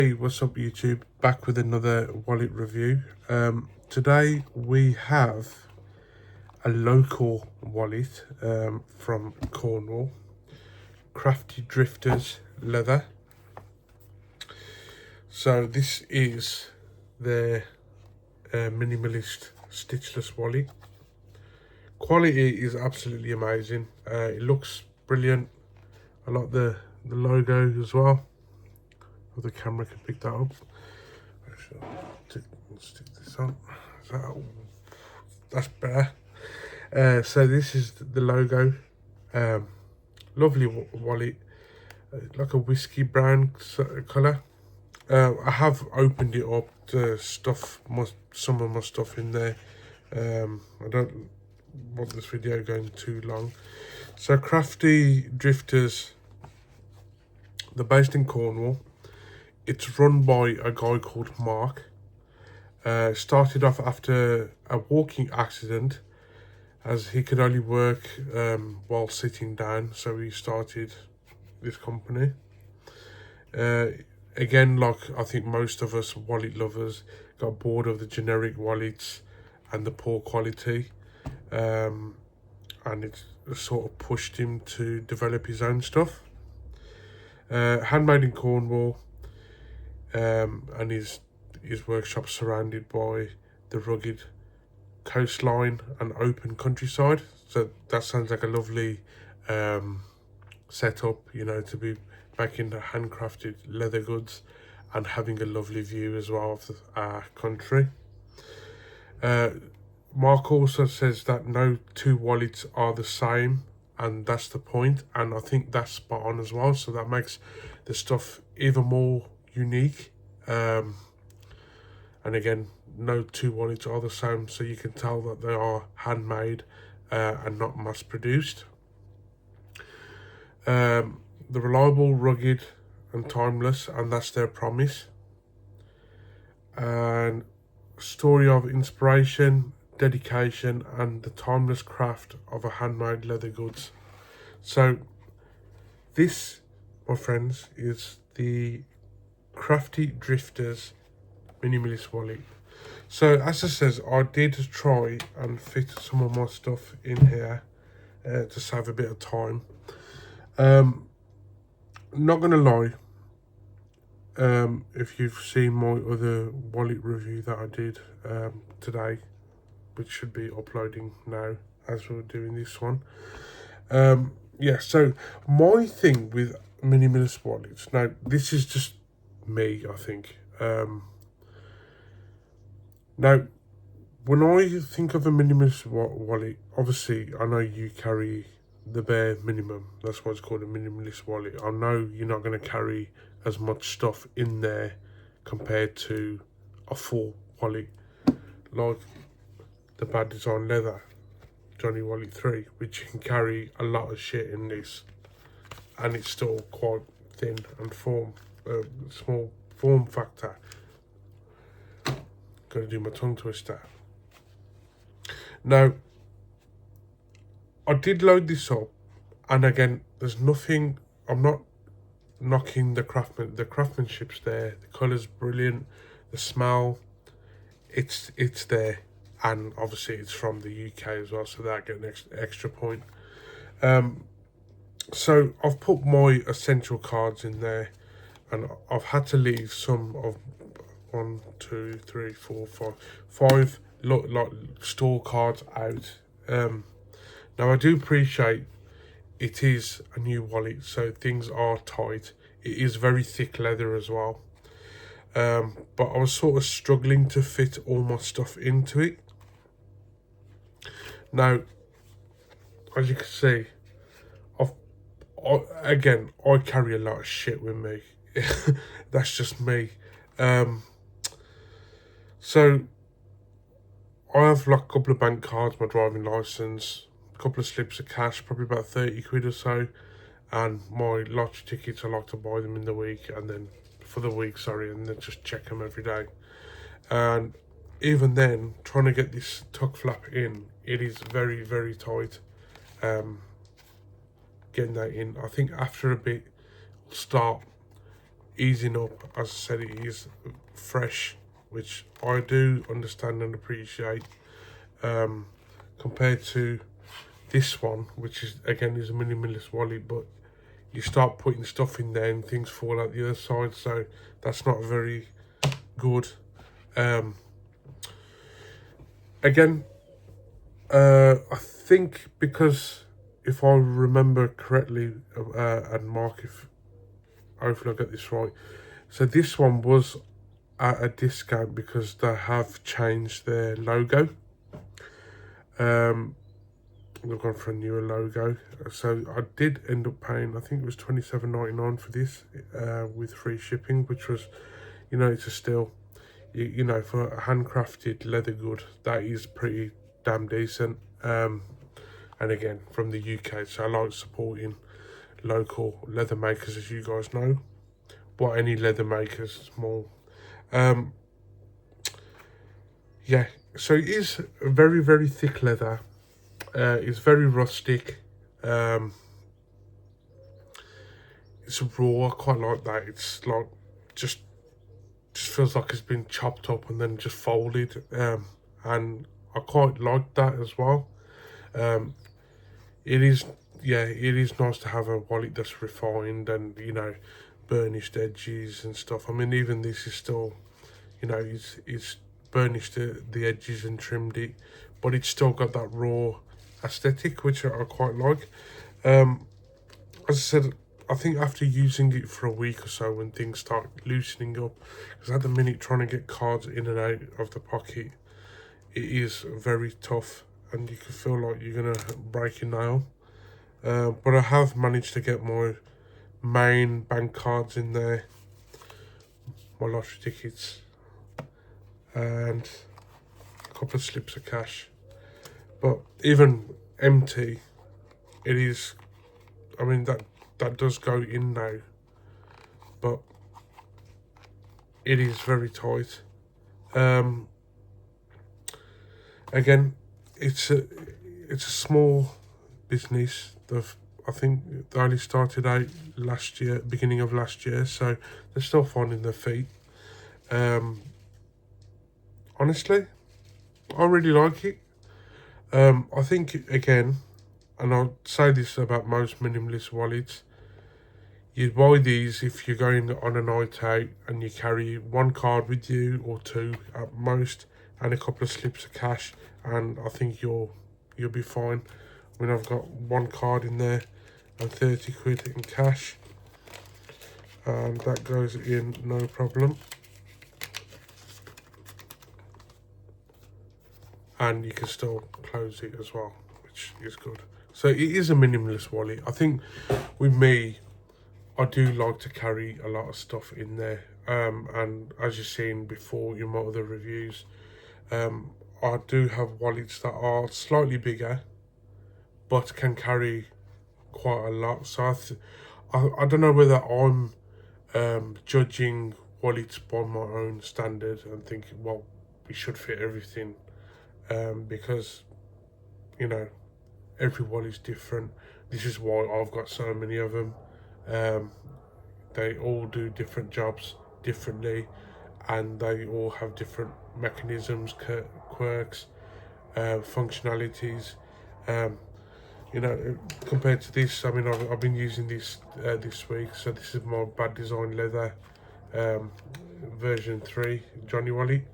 Hey, what's up YouTube? Back with another wallet review. Today we have a local wallet from Cornwall, Crafty Drifters leather. So this is their minimalist stitchless wallet. Quality is absolutely amazing. It looks brilliant. I like the logo as well. If the camera can pick that up. Stick this on. That's better. So this is the logo. Lovely wallet, like a whiskey brown colour. I have opened it up to stuff some of my stuff in there. I don't want this video going too long. So Crafty Drifters, they're based in Cornwall. It's run by a guy called Mark. Started off after a walking accident, as he could only work while sitting down, so he started this company. Again, like I think most of us wallet lovers, got bored of the generic wallets and the poor quality, and it sort of pushed him to develop his own stuff. Handmade in Cornwall, and his workshop surrounded by the rugged coastline and open countryside. So that sounds like a lovely setup, you know, to be back into handcrafted leather goods and having a lovely view as well of our country. Mark also says that no two wallets are the same, and that's the point, and I think that's spot on as well. So that makes the stuff even more unique. And again, no two wallets are the same, so you can tell that they are handmade and not mass produced. They're reliable, rugged and timeless, and that's their promise. And story of inspiration, dedication and the timeless craft of a handmade leather goods. So this, my friends, is the Crafty Drifters minimalist wallet. So as it says, I did try and fit some of my stuff in here to save a bit of time. Not gonna lie, if you've seen my other wallet review that I did today, which should be uploading now as we're doing this one, yeah, so my thing with minimalist wallets, now this is just me, I think. Now, when I think of a minimalist wallet, obviously I know you carry the bare minimum. That's why it's called a minimalist wallet. I know you're not going to carry as much stuff in there compared to a full wallet, like the Bad Design Leather Johnny Wallet 3, which you can carry a lot of shit in this, and it's still quite thin and small form factor. Gotta do my tongue twister. Now, I did load this up, and again, there's nothing, I'm not knocking the craftsmanship's there, the colour's brilliant, the smell, it's there, and obviously it's from the UK as well, so that gets an extra point. So I've put my essential cards in there, and I've had to leave some of 1, 2, 3, 4, 5 like store cards out. Now I do appreciate it is a new wallet, so things are tight. It is very thick leather as well, but I was sort of struggling to fit all my stuff into it. Now, as you can see, I carry a lot of shit with me. That's just me. So I have like a couple of bank cards, my driving license, a couple of slips of cash, probably about 30 quid or so, and my lottery tickets. I like to buy them in the week, and then for the week, and then just check them every day. And even then, trying to get this tuck flap in, it is very, very tight. Getting that in, I think after a bit, start easing up. As I said, it is fresh, which I do understand and appreciate, compared to this one, which is again is a minimalist wallet, but you start putting stuff in there and things fall out the other side, so that's not very good. Again, I think because if I remember correctly, and Mark, if hopefully I get this right, so this one was at a discount because they have changed their logo. They've gone for a newer logo, so I did end up paying, I think it was $27.99 for this, with free shipping, which was, you know, it's a steal. You know, for a handcrafted leather good, that is pretty damn decent. And again, from the UK, so I like supporting local leather makers, as you guys know. But any leather makers, small. Yeah, so it is very, very thick leather. It's very rustic. It's raw. I quite like that. It's like just feels like it's been chopped up and then just folded. And I quite like that as well. It is, yeah, it is nice to have a wallet that's refined and, you know, burnished edges and stuff. I mean, even this is still, you know, it's burnished the edges and trimmed it, but it's still got that raw aesthetic, which I quite like. As I said, I think after using it for a week or so, when things start loosening up, because at the minute trying to get cards in and out of the pocket, it is very tough, and you can feel like you're gonna break your nail. But I have managed to get my main bank cards in there, my lottery tickets, and a couple of slips of cash. But even empty, it is, I mean, that does go in now, but it is very tight. Again, it's a small business. I think they only started out last year, beginning of last year, so they're still finding their feet. Honestly, I really like it. I think, again, and I'll say this about most minimalist wallets, you buy these if you're going on a night out and you carry one card with you or two at most, and a couple of slips of cash, and I think you'll be fine. I mean, I've got one card in there and 30 quid in cash, and that goes in no problem. And you can still close it as well, which is good. So it is a minimalist wallet. I think with me, I do like to carry a lot of stuff in there. And as you've seen before in my other reviews, I do have wallets that are slightly bigger, but can carry quite a lot. So I don't know whether I'm judging wallets by my own standard and thinking, well, we should fit everything, because, you know, every wallet's different. This is why I've got so many of them. They all do different jobs differently, and they all have different mechanisms, quirks, functionalities. You know, compared to this, I mean, I've been using this this week. So this is my Bad Design Leather version 3 Johnny wallet,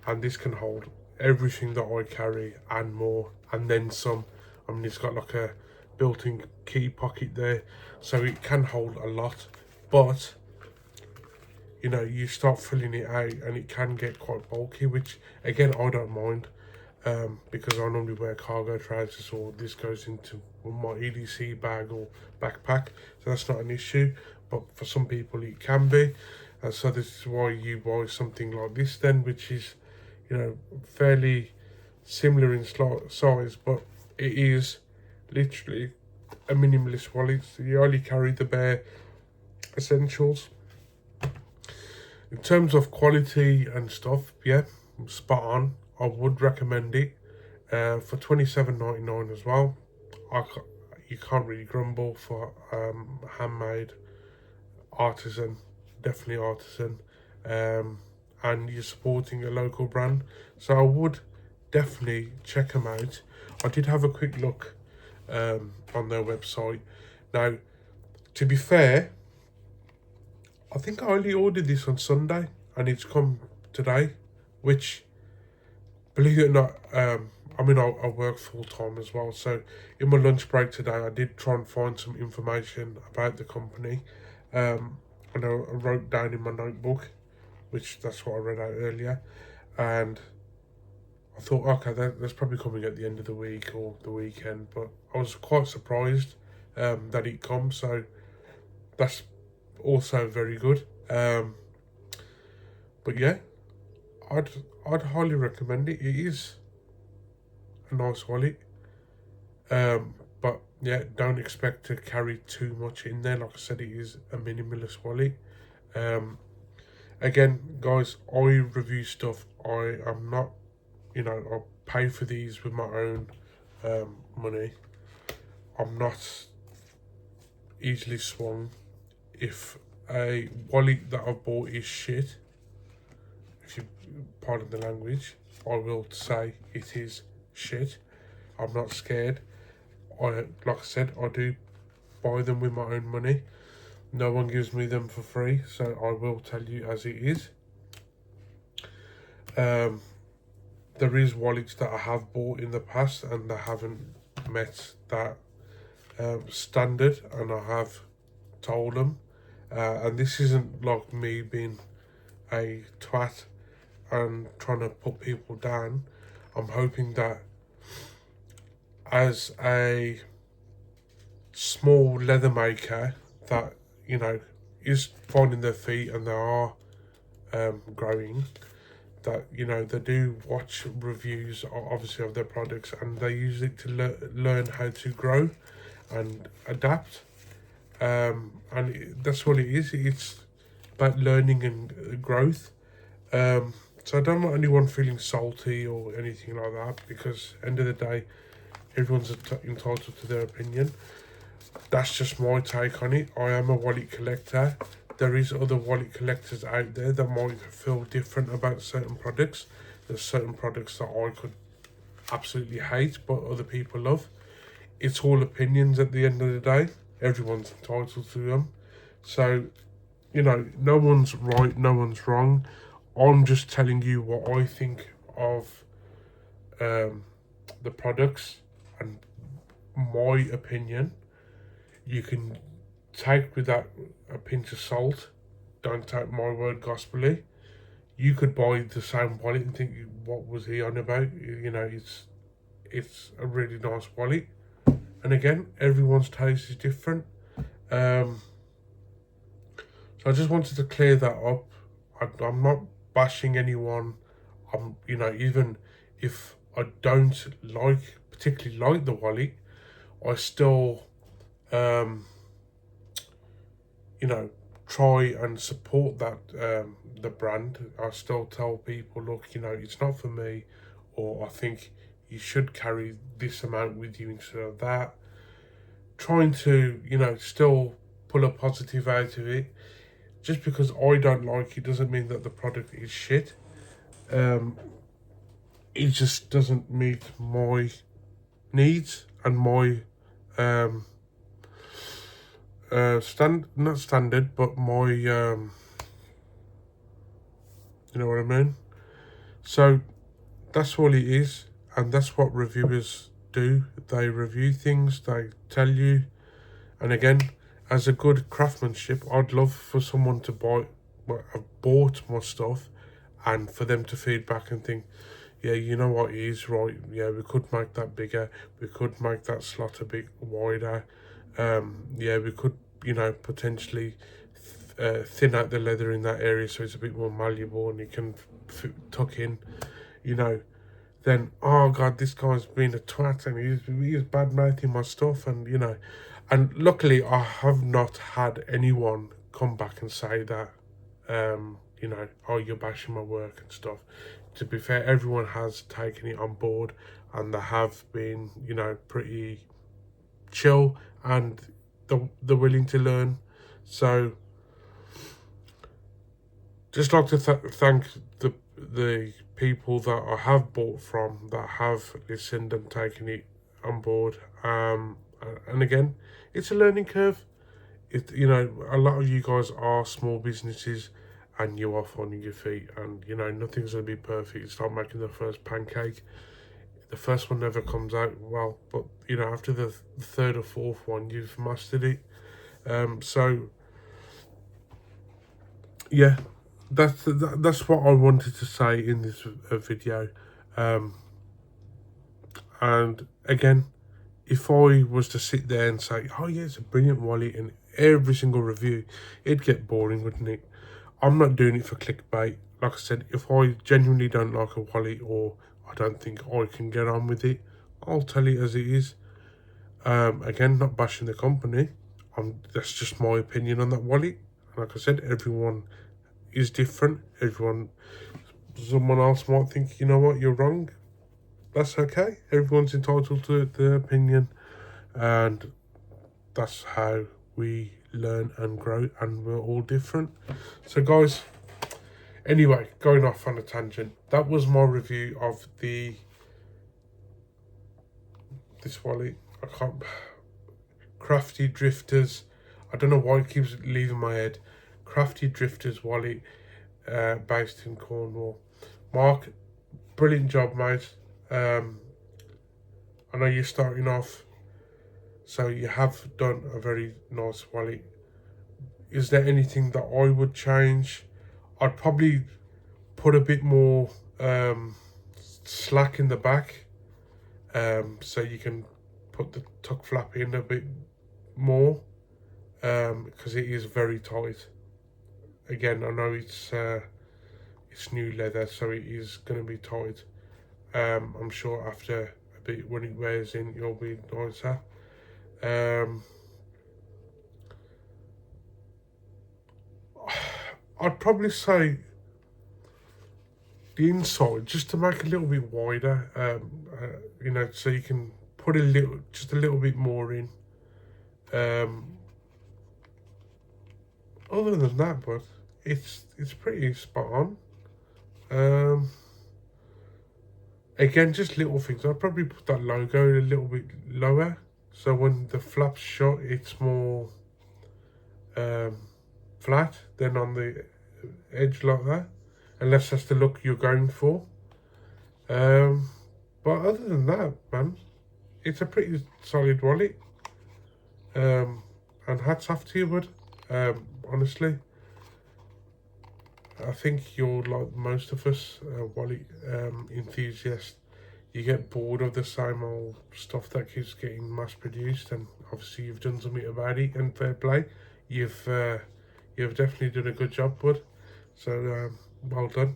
and this can hold everything that I carry and more, and then some. I mean, it's got like a built-in key pocket there, so it can hold a lot. But, you know, you start filling it out and it can get quite bulky, which again I don't mind, because I normally wear cargo trousers, or this goes into my EDC bag or backpack, so that's not an issue. But for some people it can be, and so this is why you buy something like this then, which is, you know, fairly similar in size, but it is literally a minimalist wallet. So you only carry the bare essentials. In terms of quality and stuff, yeah, spot on. I would recommend it, for $27.99 as well. You can't really grumble for handmade, artisan definitely artisan, and you're supporting a local brand. So I would definitely check them out. I did have a quick look on their website. Now, to be fair, I think I only ordered this on Sunday and it's come today, which, believe it or not, I mean, I work full time as well. So in my lunch break today, I did try and find some information about the company. And I wrote down in my notebook, which that's what I read out earlier. And I thought, okay, that's probably coming at the end of the week or the weekend. But I was quite surprised that it comes. So that's also very good. But yeah, I'd highly recommend it. It is a nice wallet. But yeah, don't expect to carry too much in there. Like I said, it is a minimalist wallet. Again, guys, I review stuff. I am not, I pay for these with my own money. I'm not easily swung. If a wallet that I've bought is shit, if you pardon the language, I will say it is shit. I'm not scared. Like I said, I do buy them with my own money. No one gives me them for free, so I will tell you as it is. There is wallets that I have bought in the past and they haven't met that standard, and I have told them. And this isn't like me being a twat and trying to put people down. I'm hoping that as a small leather maker that is finding their feet and they are growing, that they do watch reviews obviously of their products and they use it to learn how to grow and adapt, and that's what it is. It's about learning and growth. So I don't want anyone feeling salty or anything like that, because end of the day, everyone's entitled to their opinion. That's just my take on it. I am a wallet collector. There is other wallet collectors out there that might feel different about certain products. There's certain products that I could absolutely hate, but other people love. It's all opinions at the end of the day. Everyone's entitled to them. So, no one's right, no one's wrong. I'm just telling you what I think of the products and my opinion. You can take with that a pinch of salt. Don't take my word gospelly. You could buy the same wallet and think, what was he on about? It's a really nice wallet. And again, everyone's taste is different. So I just wanted to clear that up. I'm not bashing anyone. Even if I don't particularly like the wallet, I still try and support that the brand. I still tell people, look, it's not for me, or I think you should carry this amount with you instead of that. Trying to, still pull a positive out of it. Just because I don't like it doesn't mean that the product is shit. It just doesn't meet my needs and my not standard, but my you know what I mean. So that's all it is, and that's what reviewers do. They review things, they tell you. And again, as a good craftsmanship, I'd love for someone to have bought my stuff and for them to feedback and think, yeah, you know what, he is right. Yeah, we could make that bigger. We could make that slot a bit wider. Yeah, we could, potentially thin out the leather in that area so it's a bit more malleable and it can tuck in, then, oh God, this guy's been a twat and he's bad-mouthing my stuff, and, and luckily I have not had anyone come back and say that, oh, you're bashing my work and stuff. To be fair, everyone has taken it on board and they have been, pretty chill and they're willing to learn. So just like to thank the people that I have bought from, that have listened and taken it on board. And again, it's a learning curve. A lot of you guys are small businesses, and you are finding your feet, and nothing's gonna be perfect. It's like making the first pancake. The first one never comes out well, but after the third or fourth one, you've mastered it. So yeah, that's what I wanted to say in this video. And again, if I was to sit there and say, oh yeah, it's a brilliant wallet in every single review, it'd get boring, wouldn't it? I'm not doing it for clickbait. Like I said, if I genuinely don't like a wallet, or I don't think I can get on with it, I'll tell it as it is. Again, not bashing the company. That's just my opinion on that wallet. Like I said, everyone is different. Someone else might think, you know what, you're wrong. That's okay. Everyone's entitled to their opinion, and that's how we learn and grow, and we're all different. So guys, anyway, going off on a tangent, that was my review of this wallet. I can't Crafty Drifters. I don't know why it keeps leaving my head. Crafty Drifters wallet, based in Cornwall. Mark, brilliant job, mate. I know you're starting off, so you have done a very nice wallet. Is there anything that I would change? I'd probably put a bit more slack in the back, so you can put the tuck flap in a bit more, because it is very tight. Again, I know it's new leather, so it is going to be tight. I'm sure after a bit, when it wears in, it'll be nicer. I'd probably say the inside, just to make it a little bit wider, so you can put just a little bit more in. Other than that, but it's pretty spot on. Again, just little things. I'd probably put that logo a little bit lower, so when the flap's shut, it's more flat than on the edge like that, unless that's the look you're going for. But other than that, man, it's a pretty solid wallet. And hats off to you, bud. Honestly, I think you're like most of us, wallet enthusiasts. You get bored of the same old stuff that keeps getting mass produced, and obviously you've done something about it, and fair play. You've definitely done a good job, bud. So well done,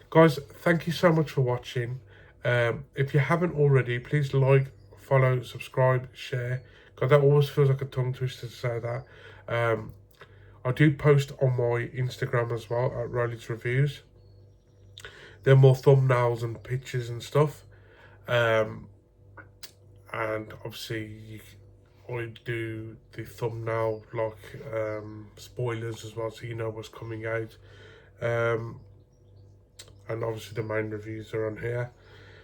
guys. Thank you so much for watching. If you haven't already, please like, follow, subscribe, share. God, that always feels like a tongue twister to say that. I do post on my Instagram as well, at Rollies Reviews. They're more thumbnails and pictures and stuff. And obviously I do the thumbnail, like spoilers as well, so you know what's coming out. And obviously the main reviews are on here.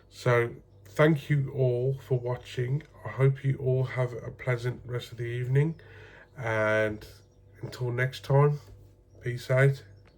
So thank you all for watching. I hope you all have a pleasant rest of the evening, and until next time, peace out.